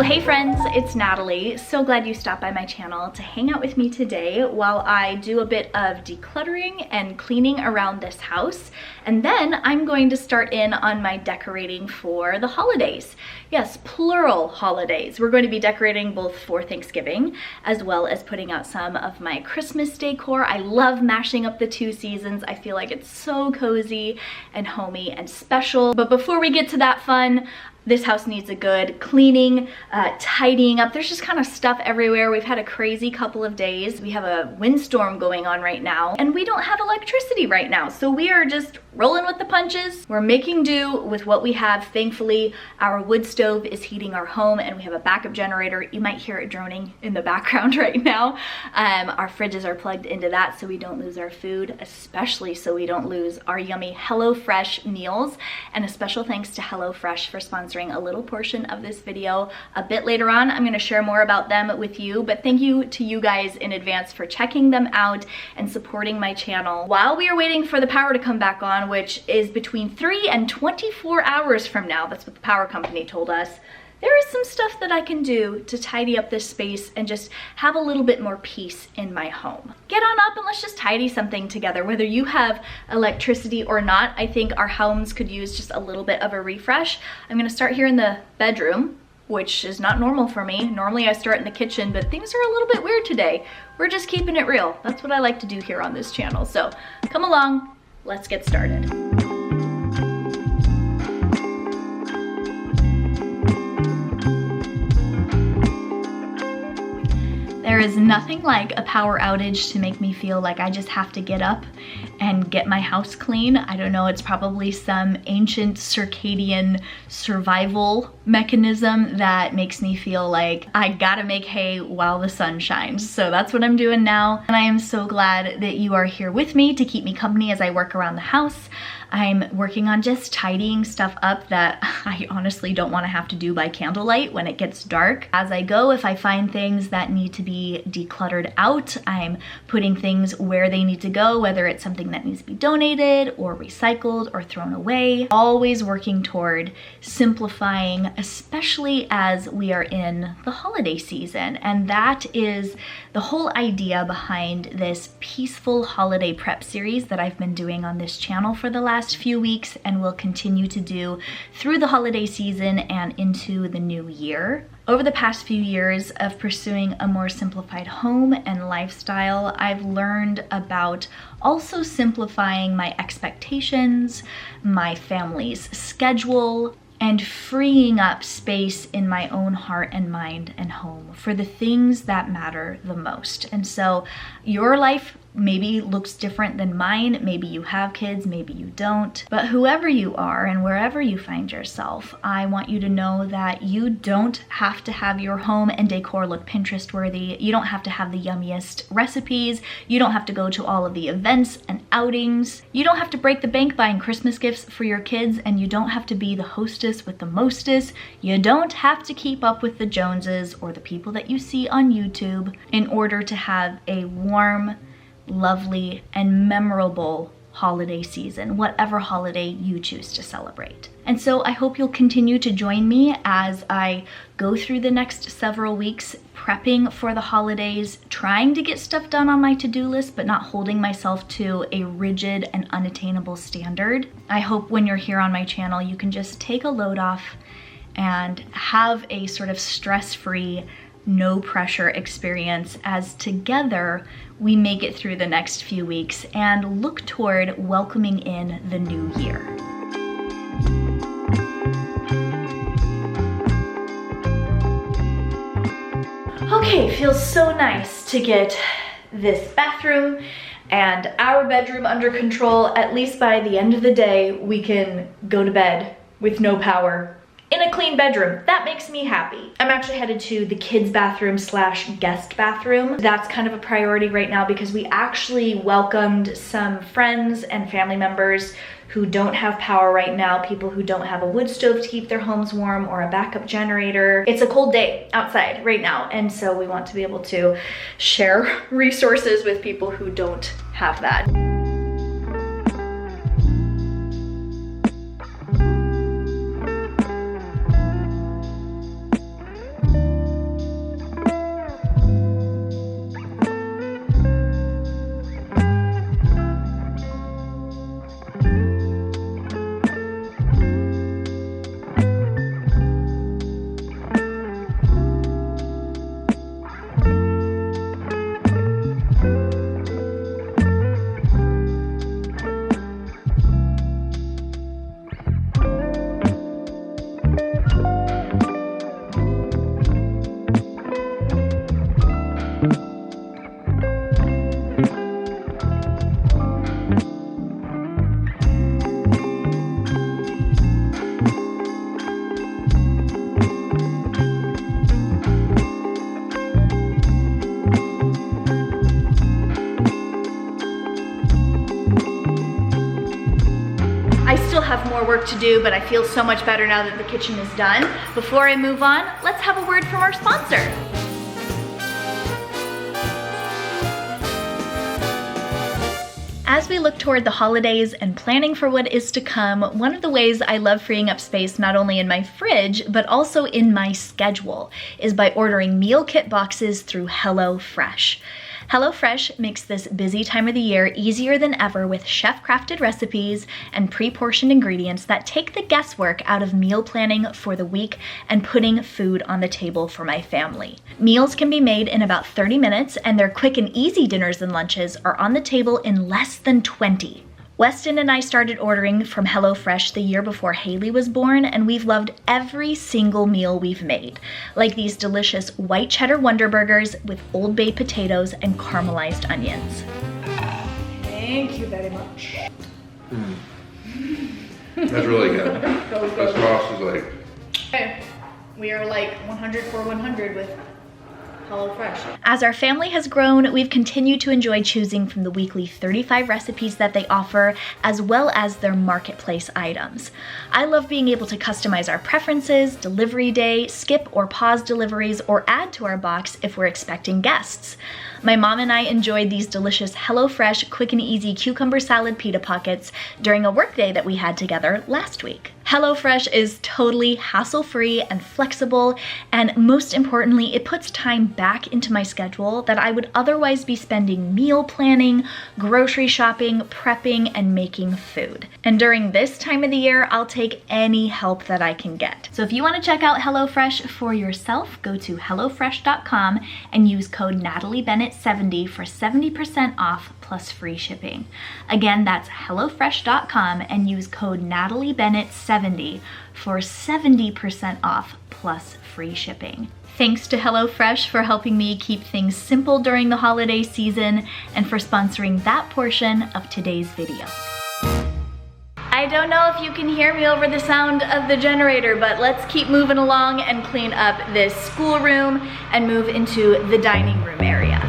hey friends, it's Natalie. So glad you stopped by my channel to hang out with me today while I do a bit of decluttering and cleaning around this house. And then I'm going to start in on my decorating for the holidays. Yes, plural holidays. We're going to be decorating both for Thanksgiving as well as putting out some of my Christmas decor. I love mashing up the two seasons. I feel like it's so cozy and homey and special. But before we get to that fun, this house needs a good cleaning, tidying up. There's just kind of stuff everywhere. We've had a crazy couple of days. We have a windstorm going on right now, and we don't have electricity right now. So we are just rolling with the punches. We're making do with what we have. Thankfully, our wood stove is heating our home, and we have a backup generator. You might hear it droning in the background right now. Our fridges are plugged into that so we don't lose our food, especially so we don't lose our yummy HelloFresh meals. And a special thanks to HelloFresh for sponsoring a little portion of this video. A bit later on, I'm going to share more about them with you, but thank you to you guys in advance for checking them out and supporting my channel. While we are waiting for the power to come back on, which is between 3 and 24 hours from now, that's what the power company told us, there is some stuff that I can do to tidy up this space and just have a little bit more peace in my home. Get on up and let's just tidy something together. Whether you have electricity or not, I think our homes could use just a little bit of a refresh. I'm gonna start here in the bedroom, which is not normal for me. Normally I start in the kitchen, but things are a little bit weird today. We're just keeping it real. That's what I like to do here on this channel. So come along, let's get started. There is nothing like a power outage to make me feel like I just have to get up and get my house clean. I don't know, it's probably some ancient circadian survival mechanism that makes me feel like I gotta make hay while the sun shines. So that's what I'm doing now. And I am so glad that you are here with me to keep me company as I work around the house. I'm working on just tidying stuff up that I honestly don't want to have to do by candlelight when it gets dark. As I go, if I find things that need to be decluttered out, I'm putting things where they need to go, whether it's something that needs to be donated or recycled or thrown away. Always working toward simplifying, especially as we are in the holiday season. And that is the whole idea behind this peaceful holiday prep series that I've been doing on this channel for the last few weeks and will continue to do through the holiday season and into the new year. Over the past few years of pursuing a more simplified home and lifestyle, I've learned about also simplifying my expectations, my family's schedule, and freeing up space in my own heart and mind and home for the things that matter the most. And so your life maybe looks different than mine. Maybe you have kids, maybe you don't. But whoever you are and wherever you find yourself, I want you to know that you don't have to have your home and decor look Pinterest worthy. You don't have to have the yummiest recipes. You don't have to go to all of the events and outings. You don't have to break the bank buying Christmas gifts for your kids, and you don't have to be the hostess with the mostest. You don't have to keep up with the Joneses or the people that you see on YouTube in order to have a warm, lovely, and memorable holiday season, whatever holiday you choose to celebrate. And so I hope you'll continue to join me as I go through the next several weeks prepping for the holidays, trying to get stuff done on my to-do list, but not holding myself to a rigid and unattainable standard. I hope when you're here on my channel, you can just take a load off and have a sort of stress-free, no pressure experience as together we make it through the next few weeks and look toward welcoming in the new year. Okay, feels so nice to get this bathroom and our bedroom under control. At least by the end of the day, we can go to bed with no power in a clean bedroom. That makes me happy. I'm actually headed to the kids' bathroom / guest bathroom. That's kind of a priority right now because we actually welcomed some friends and family members who don't have power right now, people who don't have a wood stove to keep their homes warm or a backup generator. It's a cold day outside right now, and so we want to be able to share resources with people who don't have that. I still have more work to do, but I feel so much better now that the kitchen is done. Before I move on, let's have a word from our sponsor. As we look toward the holidays and planning for what is to come, one of the ways I love freeing up space not only in my fridge, but also in my schedule, is by ordering meal kit boxes through HelloFresh. HelloFresh makes this busy time of the year easier than ever with chef-crafted recipes and pre-portioned ingredients that take the guesswork out of meal planning for the week and putting food on the table for my family. Meals can be made in about 30 minutes, and their quick and easy dinners and lunches are on the table in less than 20. Weston and I started ordering from HelloFresh the year before Haley was born, and we've loved every single meal we've made, like these delicious white cheddar Wonder Burgers with Old Bay potatoes and caramelized onions. Thank you very much. That's really good. The sauce is like... Okay, we are like 100 for 100 with HelloFresh. As our family has grown, we've continued to enjoy choosing from the weekly 35 recipes that they offer, as well as their marketplace items. I love being able to customize our preferences, delivery day, skip or pause deliveries, or add to our box if we're expecting guests. My mom and I enjoyed these delicious HelloFresh quick and easy cucumber salad pita pockets during a workday that we had together last week. HelloFresh is totally hassle-free and flexible, and most importantly, it puts time back into my schedule that I would otherwise be spending meal planning, grocery shopping, prepping, and making food. And during this time of the year, I'll take any help that I can get. So if you want to check out HelloFresh for yourself, go to HelloFresh.com and use code NatalieBennett70 for 70% off plus free shipping. Again, that's HelloFresh.com and use code NatalieBennett70 for 70% off plus free shipping. Thanks to HelloFresh for helping me keep things simple during the holiday season and for sponsoring that portion of today's video. I don't know if you can hear me over the sound of the generator, but let's keep moving along and clean up this schoolroom and move into the dining room area.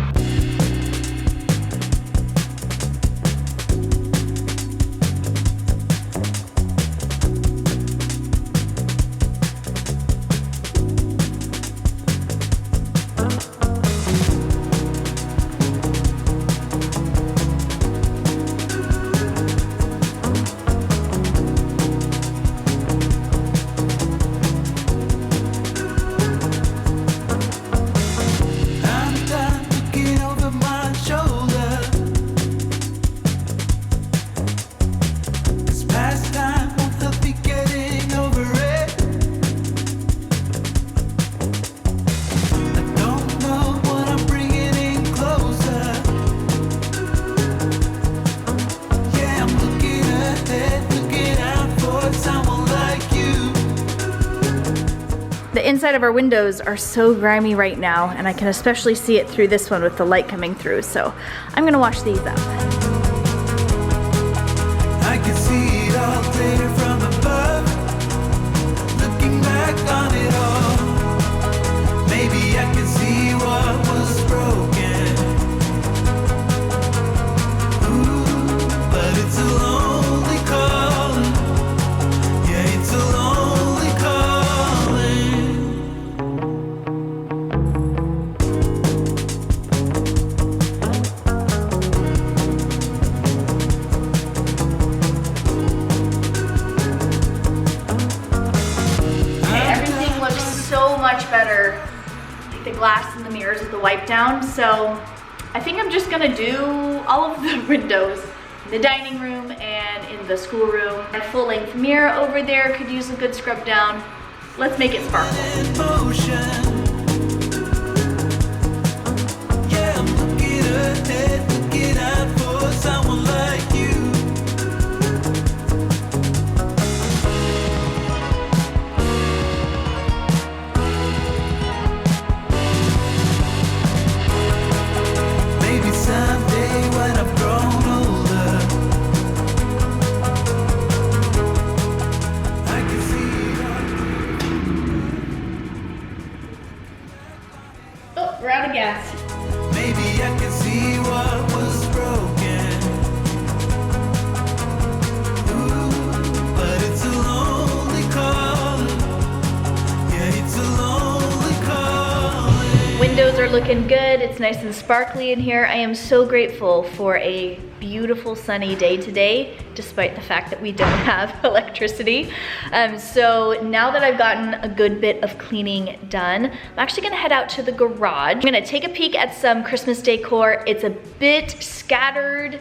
The inside of our windows are so grimy right now, and I can especially see it through this one with the light coming through, so I'm gonna wash these up. I can see it all clear from above, looking back on it all. Maybe I can see what was broken. Ooh, but it's a lonely calling. Yeah, it's a lonely calling. Much better, like the glass and the mirrors with the wipe down. So I think I'm just gonna do all of the windows in the dining room and in the schoolroom. A full length mirror over there could use a good scrub down. Let's make it sparkle. Yeah, I'm looking ahead, looking out for someone like you. We're out of gas. Maybe I can see what was broken. Ooh, are looking good. It's nice and sparkly in here. I am so grateful for a beautiful sunny day today, despite the fact that we don't have electricity. So now that I've gotten a good bit of cleaning done, I'm actually gonna head out to the garage. I'm gonna take a peek at some Christmas decor. It's a bit scattered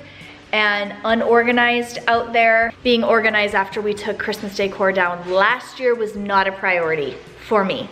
and unorganized out there. Being organized after we took Christmas decor down last year was not a priority for me.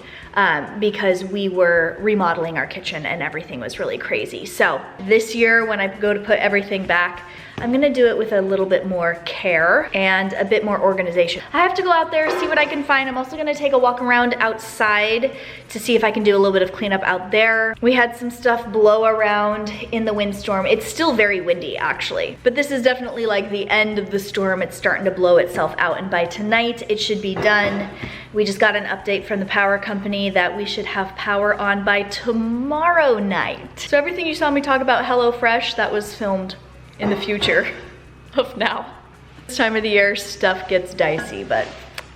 Because we were remodeling our kitchen and everything was really crazy. So this year when I go to put everything back, I'm gonna do it with a little bit more care and a bit more organization. I have to go out there, see what I can find. I'm also gonna take a walk around outside to see if I can do a little bit of cleanup out there. We had some stuff blow around in the windstorm. It's still very windy actually, but this is definitely like the end of the storm. It's starting to blow itself out, and by tonight it should be done. We just got an update from the power company that we should have power on by tomorrow night. So everything you saw me talk about HelloFresh, that was filmed in the future of now. This time of the year, stuff gets dicey, but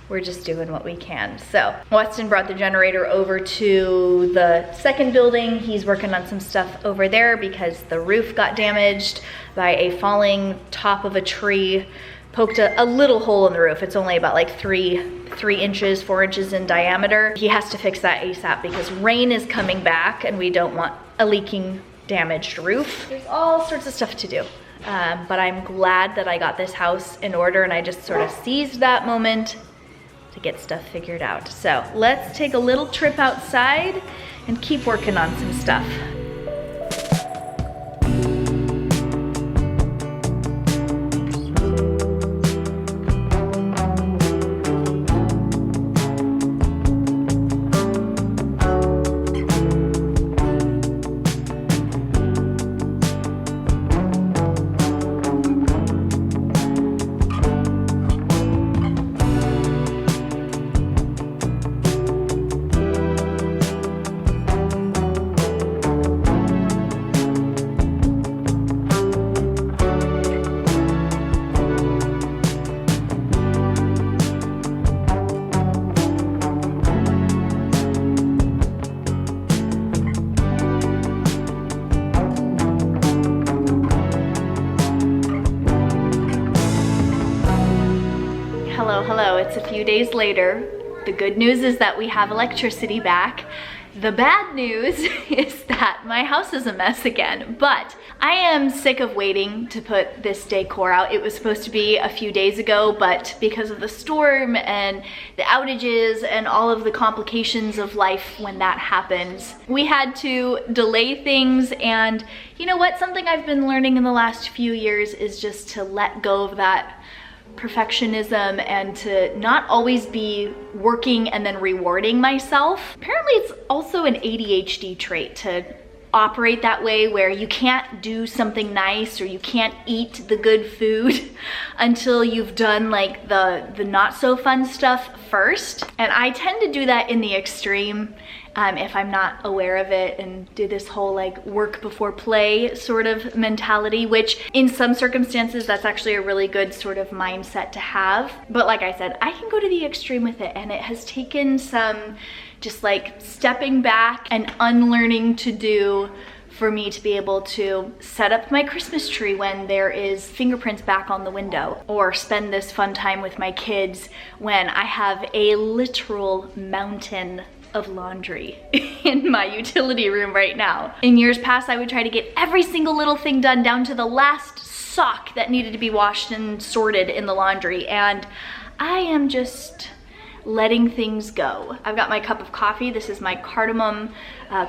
we're just doing what we can. So Weston brought the generator over to the second building. He's working on some stuff over there because the roof got damaged by a falling top of a tree. Poked a little hole in the roof. It's only about like 4 inches in diameter. He has to fix that ASAP because rain is coming back and we don't want a leaking, damaged roof. There's all sorts of stuff to do. But I'm glad that I got this house in order, and I just sort of seized that moment to get stuff figured out. So let's take a little trip outside and keep working on some stuff. Hello, it's a few days later. The good news is that we have electricity back. The bad news is that my house is a mess again, but I am sick of waiting to put this decor out. It was supposed to be a few days ago, but because of the storm and the outages and all of the complications of life when that happens, we had to delay things. And you know what? Something I've been learning in the last few years is just to let go of that perfectionism and to not always be working and then rewarding myself. Apparently it's also an ADHD trait to operate that way, where you can't do something nice or you can't eat the good food until you've done like the not so fun stuff first. And I tend to do that in the extreme if I'm not aware of it, and do this whole like work before play sort of mentality, which in some circumstances that's actually a really good sort of mindset to have. But like I said, I can go to the extreme with it, and it has taken some just like stepping back and unlearning to do for me to be able to set up my Christmas tree when there is fingerprints back on the window, or spend this fun time with my kids when I have a literal mountain of laundry in my utility room right now. In years past, I would try to get every single little thing done down to the last sock that needed to be washed and sorted in the laundry, and I am just letting things go. I've got my cup of coffee. This is my cardamom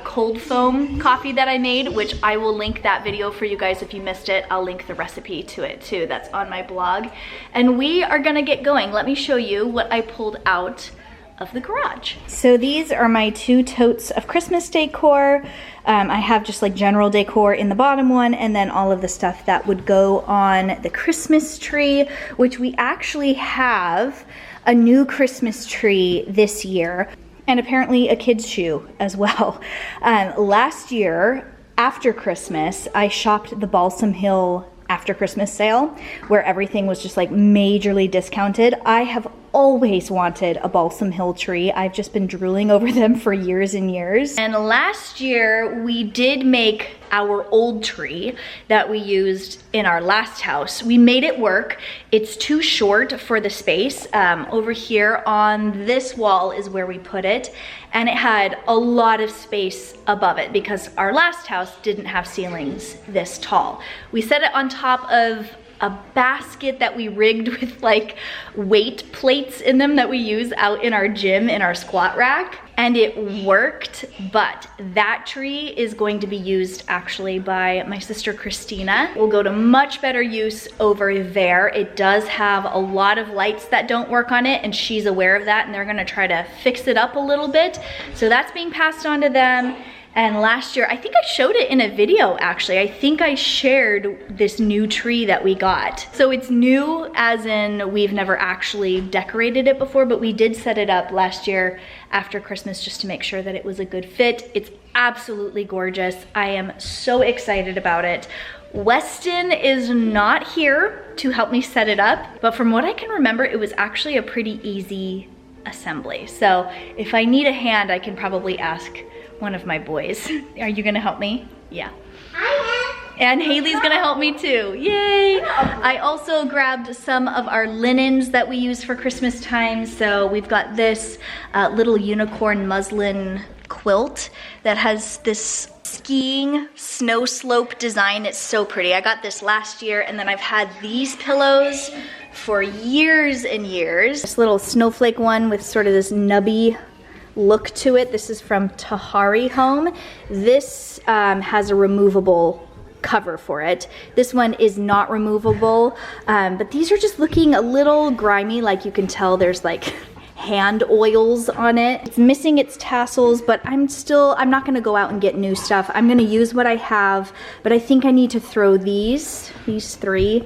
cold foam coffee that I made, which I will link that video for you guys if you missed it. I'll link the recipe to it too. That's on my blog. And we are gonna get going. Let me show you what I pulled out of the garage. So these are my 2 totes of Christmas decor. I have just like general decor in the bottom one, and then all of the stuff that would go on the Christmas tree, which we actually have a new Christmas tree this year, and apparently a kid's shoe as well. Last year, after Christmas, I shopped the Balsam Hill after Christmas sale, where everything was just like majorly discounted. I have always wanted a Balsam Hill tree. I've just been drooling over them for years and years. And last year we did make our old tree that we used in our last house. We made it work. It's too short for the space. Over here on this wall is where we put it, and it had a lot of space above it because our last house didn't have ceilings this tall. We set it on top of a basket that we rigged with like weight plates in them that we use out in our gym in our squat rack, and it worked. But that tree is going to be used actually by my sister Christina. It will go to much better use over there. It does have a lot of lights that don't work on it, and she's aware of that, and they're gonna try to fix it up a little bit. So that's being passed on to them. And last year, I think I showed it in a video actually. I think I shared this new tree that we got. So it's new as in we've never actually decorated it before, but we did set it up last year after Christmas just to make sure that it was a good fit. It's absolutely gorgeous. I am so excited about it. Weston is not here to help me set it up, but from what I can remember, it was actually a pretty easy assembly. So if I need a hand, I can probably ask one of my boys. Are you gonna help me? Yeah. And Haley's gonna help me too. Yay! I also grabbed some of our linens that we use for Christmas time. So we've got this little unicorn muslin quilt that has this skiing snow slope design. It's so pretty. I got this last year, and then I've had these pillows for years and years. This little snowflake one with sort of this nubby look to it. This is from Tahari Home. This has a removable cover for it. This one is not removable, but these are just looking a little grimy. Like you can tell there's like hand oils on it. It's missing its tassels, but I'm not gonna go out and get new stuff. I'm gonna use what I have, but I think I need to throw these three.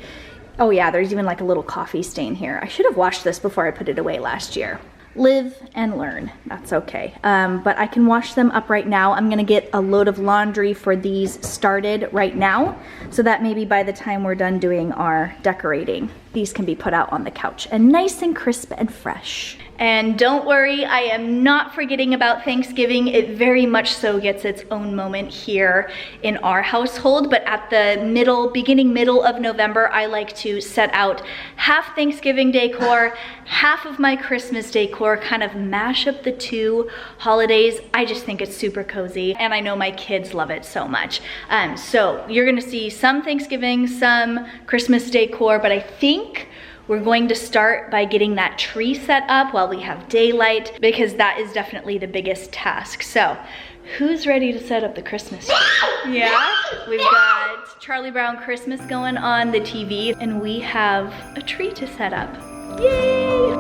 Oh yeah, there's even like a little coffee stain here. I should have washed this before I put it away last year. Live and learn, that's okay. But I can wash them up right now. I'm gonna get a load of laundry for these started right now, so that maybe by the time we're done doing our decorating, these can be put out on the couch and nice and crisp and fresh. And don't worry, I am not forgetting about Thanksgiving. It very much so gets its own moment here in our household, but at the beginning middle of November, I like to set out half Thanksgiving decor, half of my Christmas decor, kind of mash up the two holidays. I just think it's super cozy, and I know my kids love it so much. So you're gonna see some Thanksgiving, some Christmas decor, but I think we're going to start by getting that tree set up while we have daylight, because that is definitely the biggest task. So who's ready to set up the Christmas tree? Yeah, we've got Charlie Brown Christmas going on the TV, and we have a tree to set up. Yay!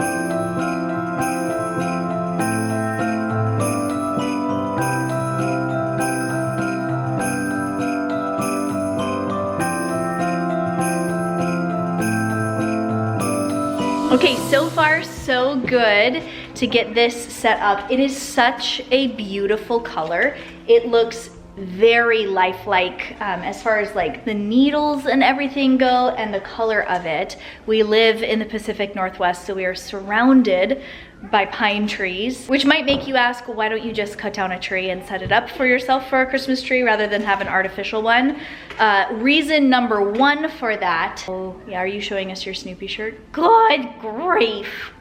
Okay, so far so good to get this set up. It is such a beautiful color. It looks very lifelike as far as like the needles and everything go, and the color of it. We live in the Pacific Northwest, so we are surrounded by pine trees, which might make you ask, well, why don't you just cut down a tree and set it up for yourself for a Christmas tree rather than have an artificial one? Reason number one for that, oh yeah, are you showing us your Snoopy shirt? Good grief.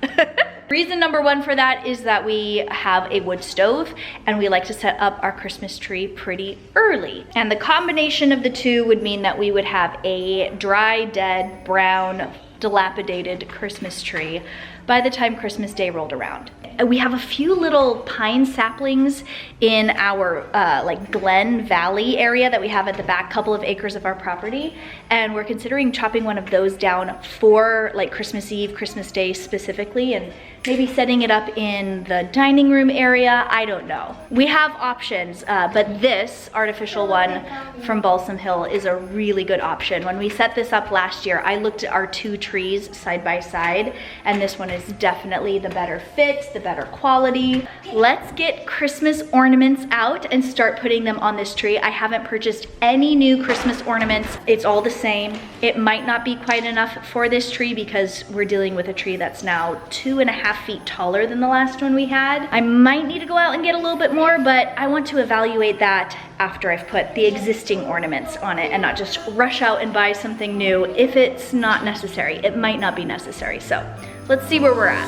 Reason number one for that is that we have a wood stove, and we like to set up our Christmas tree pretty early. And the combination of the two would mean that we would have a dry, dead, brown, dilapidated Christmas tree by the time Christmas Day rolled around. We have a few little pine saplings in our like Glen Valley area that we have at the back couple of acres of our property, and we're considering chopping one of those down for like Christmas Eve, Christmas Day specifically, and maybe setting it up in the dining room area. I don't know. We have options, but this artificial one from Balsam Hill is a really good option. When we set this up last year, I looked at our two trees side by side, and this one is definitely the better fit, the better quality. Let's get Christmas ornaments out and start putting them on this tree. I haven't purchased any new Christmas ornaments. It's all the same. It might not be quite enough for this tree because we're dealing with a tree that's now 2.5 feet taller than the last one we had. I might need to go out and get a little bit more, but I want to evaluate that after I've put the existing ornaments on it and not just rush out and buy something new if it's not necessary. It might not be necessary, so let's see where we're at.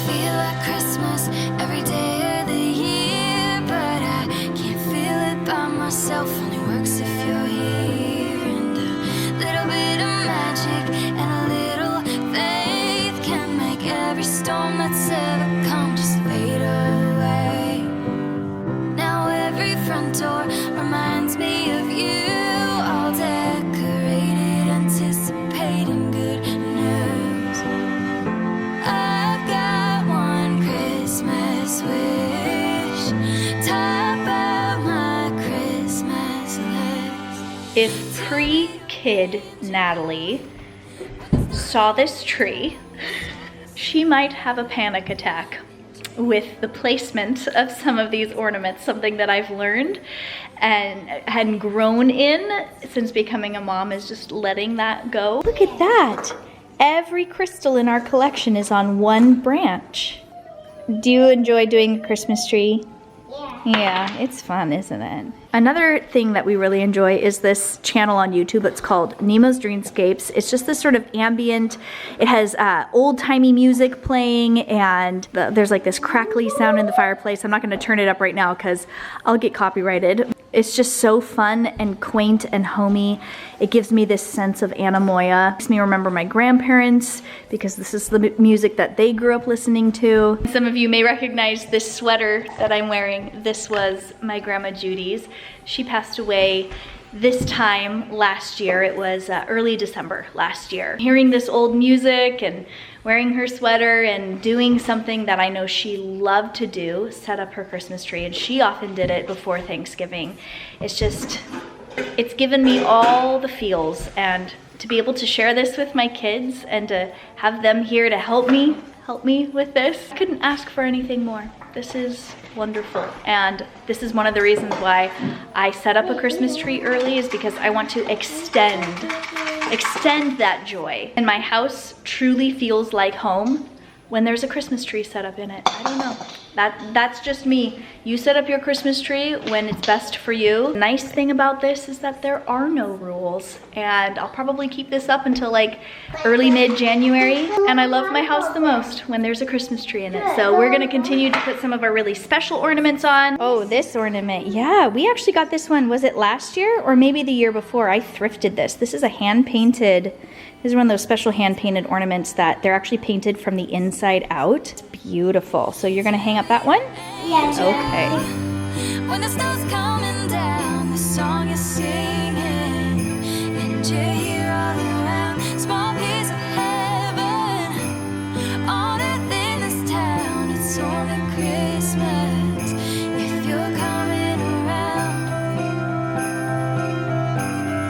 Feel like Christmas every day of the year, but I can't feel it by myself. Only works if you're here. And a little bit of magic and a little faith can make every storm that's ever come just fade away. Now every front door reminds me of you, all decorated, anticipating good news. I've got one Christmas wish, top of my Christmas list. If pre-kid Natalie saw this tree, she might have a panic attack with the placement of some of these ornaments, something that I've learned and grown in since becoming a mom is just letting that go. Look at that. Every crystal in our collection is on one branch. Do you enjoy doing a Christmas tree? Yeah, it's fun, isn't it? Another thing that we really enjoy is this channel on YouTube. It's called Nemo's Dreamscapes. It's just this sort of ambient, it has old-timey music playing, and there's like this crackly sound in the fireplace. I'm not gonna turn it up right now because I'll get copyrighted. It's just so fun and quaint and homey. It gives me this sense of anemoia. It makes me remember my grandparents because this is the music that they grew up listening to. Some of you may recognize this sweater that I'm wearing. This was my Grandma Judy's. She passed away this time last year. It was early December last year. Hearing this old music and wearing her sweater and doing something that I know she loved to do, set up her Christmas tree, and she often did it before Thanksgiving. It's just, it's given me all the feels, and to be able to share this with my kids and to have them here to help me with this, I couldn't ask for anything more. This is wonderful, and this is one of the reasons why I set up a Christmas tree early, is because I want to extend that joy. And my house truly feels like home when there's a Christmas tree set up in it. I don't know. That's just me. You set up your Christmas tree when it's best for you. The nice thing about this is that there are no rules, and I'll probably keep this up until like early mid-January, and I love my house the most when there's a Christmas tree in it. So we're gonna continue to put some of our really special ornaments on. Oh, this ornament, yeah, we actually got this one, was it last year or maybe the year before? I thrifted this. This is a hand-painted, this is one of those special hand-painted ornaments that they're actually painted from the inside out. It's beautiful. So you're gonna hang up that one? Yeah. Okay. When the snow's coming down, the song is singing, and you hear all around, small piece of heaven, on earth in this town, it's only Christmas, if you're coming around,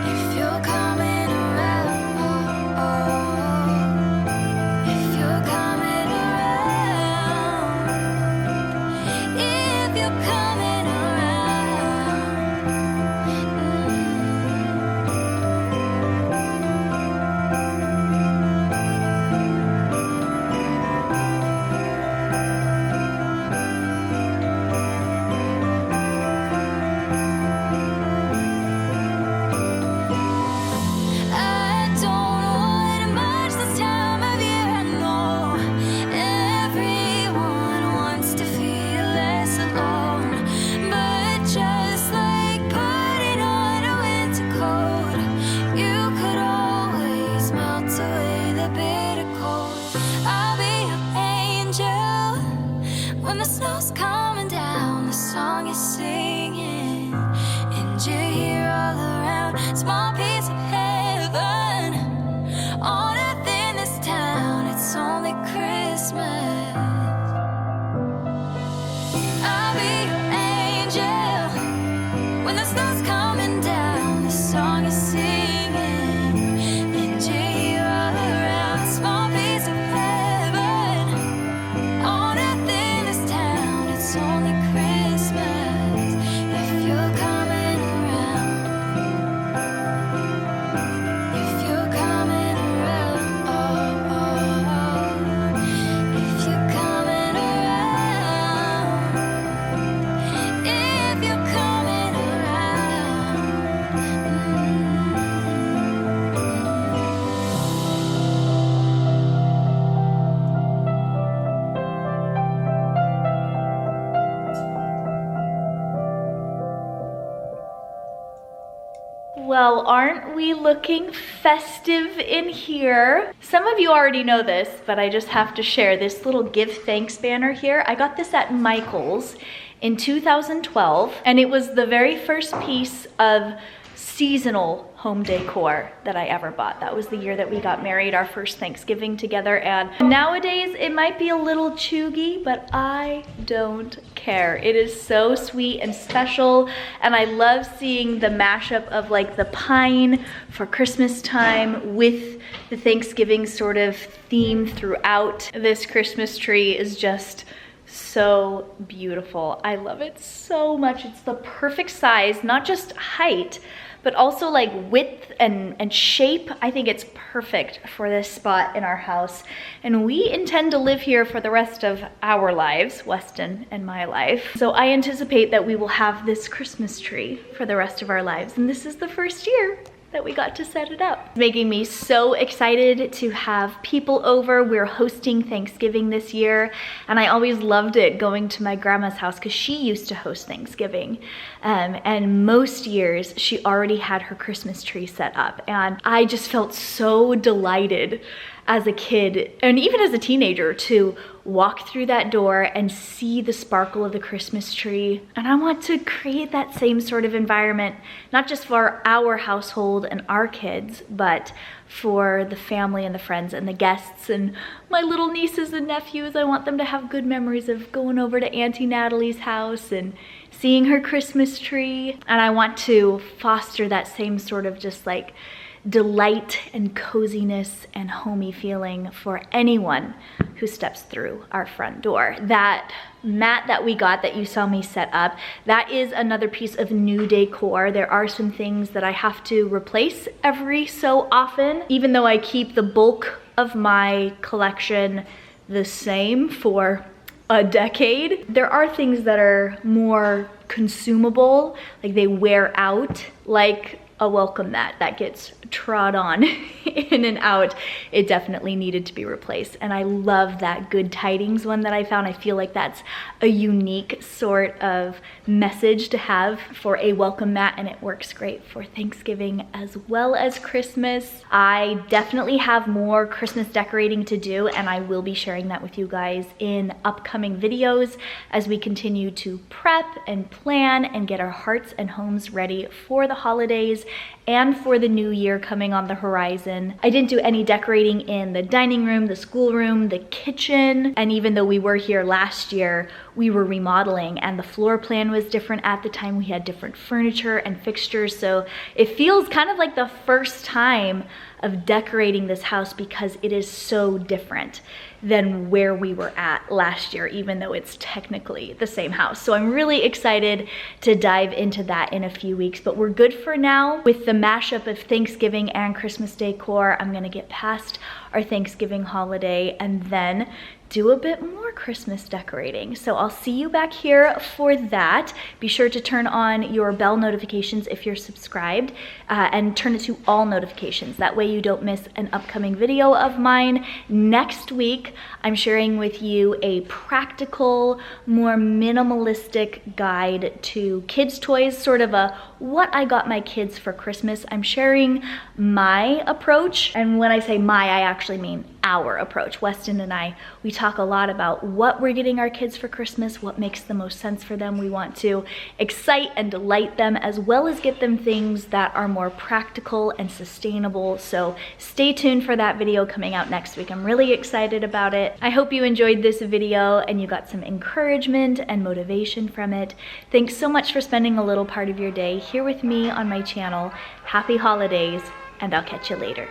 if you're coming around, oh, oh, if you're coming around, if you're coming I don't want much this time of year. I know everyone wants to feel less alone, but just like putting on a winter coat, you could always melt away the bitter cold. I'll be your angel when the snow's coming down, the song is singing, and you hear all around, small piece of heaven, on earth in this town, it's only Christmas. I'll be your angel when the snow's coming down, the song is singing, and you hear all around, small piece of heaven, well, aren't we looking festive in here? Some of you already know this, but I just have to share this little give thanks banner here. I got this at Michael's in 2012, and it was the very first piece of seasonal home decor that I ever bought. That was the year that we got married, our first Thanksgiving together, and nowadays it might be a little chuggy, but I don't care. It is so sweet and special, and I love seeing the mashup of like the pine for Christmas time with the Thanksgiving sort of theme throughout. This Christmas tree is just so beautiful. I love it so much. It's the perfect size, not just height, but also like width and shape. I think it's perfect for this spot in our house. And we intend to live here for the rest of our lives, Weston and my life. So I anticipate that we will have this Christmas tree for the rest of our lives. And this is the first year that we got to set it up. It's making me so excited to have people over. We're hosting Thanksgiving this year, and I always loved it going to my grandma's house because she used to host Thanksgiving. And most years she already had her Christmas tree set up, and I just felt so delighted as a kid and even as a teenager to walk through that door and see the sparkle of the Christmas tree. And I want to create that same sort of environment, not just for our household and our kids, but for the family and the friends and the guests and my little nieces and nephews. I want them to have good memories of going over to Auntie Natalie's house and seeing her Christmas tree. And I want to foster that same sort of just like delight and coziness and homey feeling for anyone who steps through our front door. That mat that we got that you saw me set up, that is another piece of new decor. There are some things that I have to replace every so often, even though I keep the bulk of my collection the same for a decade. There are things that are more consumable, like they wear out, like a welcome mat that gets trod on in and out. It definitely needed to be replaced. And I love that Good Tidings one that I found. I feel like that's a unique sort of message to have for a welcome mat, and it works great for Thanksgiving as well as Christmas. I definitely have more Christmas decorating to do, and I will be sharing that with you guys in upcoming videos as we continue to prep and plan and get our hearts and homes ready for the holidays and for the new year coming on the horizon. I didn't do any decorating in the dining room, the schoolroom, the kitchen, and even though we were here last year, we were remodeling and the floor plan was different at the time. We had different furniture and fixtures, so it feels kind of like the first time of decorating this house because it is so different than where we were at last year, even though it's technically the same house. So I'm really excited to dive into that in a few weeks, but we're good for now. With the mashup of Thanksgiving and Christmas decor, I'm gonna get past our Thanksgiving holiday and then do a bit more Christmas decorating. So I'll see you back here for that. Be sure to turn on your bell notifications if you're subscribed and turn it to all notifications. That way you don't miss an upcoming video of mine. Next week, I'm sharing with you a practical, more minimalistic guide to kids' toys, sort of a what I got my kids for Christmas. I'm sharing my approach, and when I say my, I actually mean our approach. Weston and I, we talk a lot about what we're getting our kids for Christmas, what makes the most sense for them. We want to excite and delight them as well as get them things that are more practical and sustainable. So stay tuned for that video coming out next week. I'm really excited about it. I hope you enjoyed this video and you got some encouragement and motivation from it. Thanks so much for spending a little part of your day here with me on my channel. Happy holidays, and I'll catch you later.